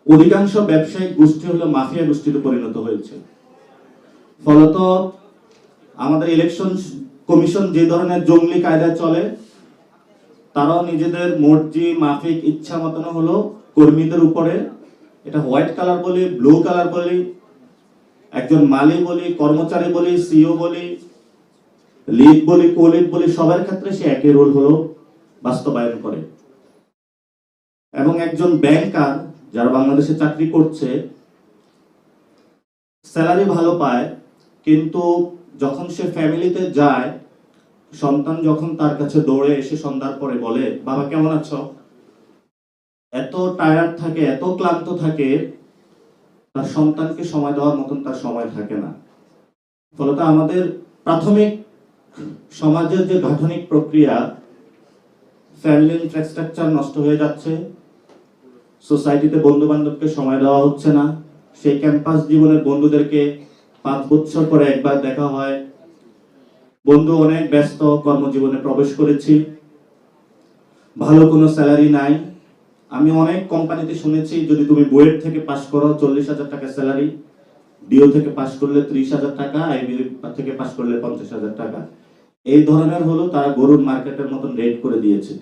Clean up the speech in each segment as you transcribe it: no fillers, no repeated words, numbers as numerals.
অধিকাংশ ব্যবসায়িক গোষ্ঠী হলো মাফিয়া গোষ্ঠীতে পরিণত হয়েছে। ফলত আমাদের ইলেকশন কমিশন যে ধরনের জঙ্গলি কায়দায় চলে, তারাও নিজেদের মর্জি মাফিক ইচ্ছা মতন হলো কর্মীদের উপরে, এটা হোয়াইট কালার বলি, ব্লু কালার বলি, একজন মালি বলি, কর্মচারী বলি, সিও বলি, লিড বলি, কোলিড বলি, সবার ক্ষেত্রে সে একই রোল হলো বাস্তবায়ন করে। এবং একজন ব্যাংকার যারা বাংলাদেশে চাকরি করছে স্যালারি ভালো পায়, কিন্তু যখন সে ফ্যামিলিতে যায়, সন্তান যখন তার কাছে দৌড়ে এসে সন্ধ্যার পরে বলে, বাবা কেমন আছো, এত টায়ার্ড থাকে, এত ক্লান্ত থাকে, তার সন্তানকে সময় দেওয়ার মতন তার সময় থাকে না। ফলত আমাদের প্রাথমিক সমাজের যে গাঠনিক প্রক্রিয়া, ফ্যামিলি ইনফ্রাস্ট্রাকচার নষ্ট হয়ে যাচ্ছে, সোসাইটিতে বন্ধু বান্ধবকে সময় দেওয়া হচ্ছে না, সেই ক্যাম্পাস জীবনের বন্ধুদেরকে 5 বছর পরে একবার দেখা হয়, বন্ধু অনেক ব্যস্ত কর্মজীবনে প্রবেশ করেছি, ভালো কোনো স্যালারি নাই। আমি অনেক কোম্পানিতে শুনেছি যদি তুমি বুয়েট থেকে পাশ করো 40,000 টাকা স্যালারি, ডিও থেকে পাশ করলে 30,000 টাকা, আইবি থেকে পাশ করলে 50,000 টাকা। এই ধরনের হলো তারা গরুর মার্কেটের মতন রেট করে দিয়েছে।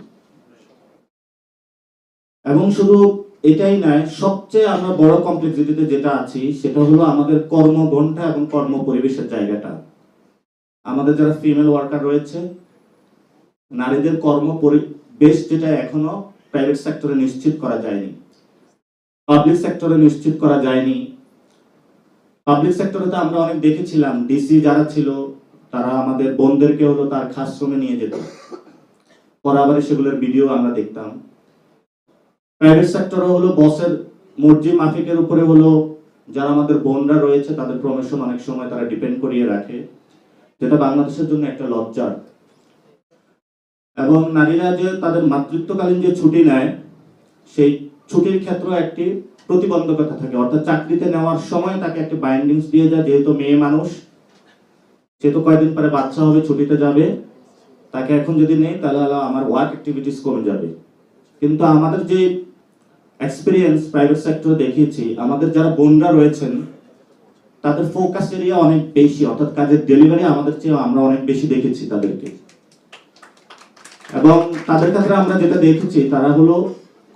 এবং শুধু এটাই নয়, সবচেয়ে আমরা বড় কমপ্লেক্সিটিতে যেটা আছি সেটা হলো আমাদের কর্মঘণ্টা এবং কর্ম পরিবেশের জায়গাটা। আমাদের যারা ফিমেল ওয়ার্কার রয়েছে, নারীদের কর্ম পরিবেশ যেটা এখনো প্রাইভেট সেক্টরে নিশ্চিত করা যায়নি, পাবলিক সেক্টরে নিশ্চিত করা যায়নি। পাবলিক সেক্টরে তো আমরা অনেক দেখেছিলাম, ডিসি যারা ছিল তারা আমাদের বোনদেরকে হলো তার খাসরুমে নিয়ে যেত, পরে আবার সেগুলোর ভিডিও আমরা দেখতাম। প্রাইভেট সেক্টরে হলো বসের মর্জি মাফিকের উপরে হলো যারা আমাদের বোনরা রয়েছে তাদের প্রমোশন অনেক সময় তারা ডিপেন্ড করিয়ে রাখে, যেটা বাংলাদেশের জন্য একটা লজ্জার। এবং নারীরা যে তাদের মাতৃত্বকালীন যে ছুটি নেয়, সেই ছুটির ক্ষেত্রে একটি প্রতিবন্ধকতা থাকে, অর্থাৎ চাকরিতে নেওয়ার সময় তাকে একটা বাইন্ডিংস দিয়ে যায়, যেহেতু মেয়ে মানুষ, সেহেতু কয়েকদিন পরে বাচ্চা হবে, ছুটিতে যাবে, তাকে এখন যদি নেই তাহলে আমার ওয়ার্ক অ্যাক্টিভিটিস কমে যাবে। কিন্তু আমাদের যে এক্সপিরিয়েন্স প্রাইভেট সেক্টরে দেখিয়েছি, আমাদের যারা বোনরা রয়েছেন তাদের ফোকাস এরিয়া অনেক বেশি, অর্থাৎ কাজের ডেলিভারি আমাদের চেয়ে আমরা অনেক বেশি দেখেছি তাদেরকে। এবং তাদের ক্ষেত্রে আমরা যেটা দেখেছি, তারা হলো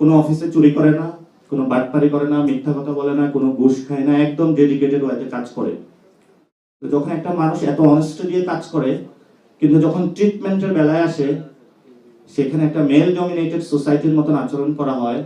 কোনো অফিসে চুরি করে না, কোনো বাটপারি করে না, মিথ্যা কথা বলে না, কোনো ঘুষ খায় না, একদম ডেডিকেটেড ওয়েতে কাজ করে। তো যখন একটা মানুষ এত অনেস্টি দিয়ে কাজ করে, কিন্তু যখন ট্রিটমেন্টের বেলায় আসে, সেখানে একটা মেল ডমিনেটেড সোসাইটির মতন আচরণ করা হয়,